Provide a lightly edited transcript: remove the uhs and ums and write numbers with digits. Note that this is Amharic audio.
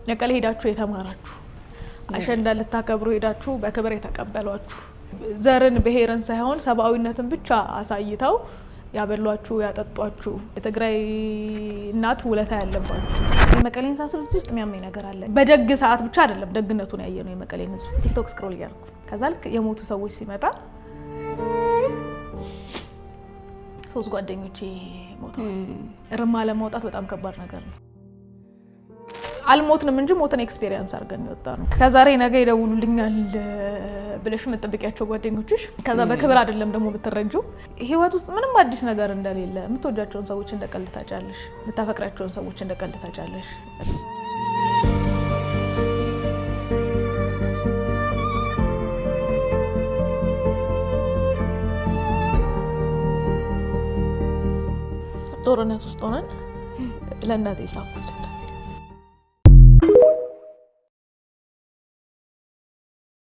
መቀሌ ሄዳችሁ የተማራችሁ አሸንዳ ልታከብሩ ሄዳችሁ በክብር የተቀበሏችሁ ዘርን ብሔርን ሳይሆን ሰብአዊነትን ብቻ አሳይተው ያበሏችሁ ያጠጧችሁ የትግራይ እናት ውለታ ያለባችሁ የመቀሌን ሳስብ ውስጥ የሚያመኝ ነገር አለ በደግ ሰዓት ብቻ አይደለም ደግነቱን ያየነው የመቀሌን ህዝብ ቲክቶክ ስክሮል ያርኩ ከዛልክ የሞቱ ሰዎች ሲመጣ ሶስት ጓደኞቼ ሞተው እርማ ለማውጣት በጣም ከባድ ነገር ነው አልሞትንም እንጂ ሞተን ኤክስፒሪየንስ አድርገን ነው ከዛሬ ነገ ይደውሉልኛል ብለሽ መጠበቂያቸው ጓደኞችሽ ከዛ በክብር አይደለም ደግሞ ብትረጁ ህይወት ውስጥ ምንም አዲስ ነገር እንደሌለ ምትወጃቸውን ሰዎች እንደቀልታጫለሽ ምታፈቅራቸውን ሰዎች እንደቀልታጫለሽ ጦርነት ውስጥ ሆነን ለእናቴ ሳፍኩት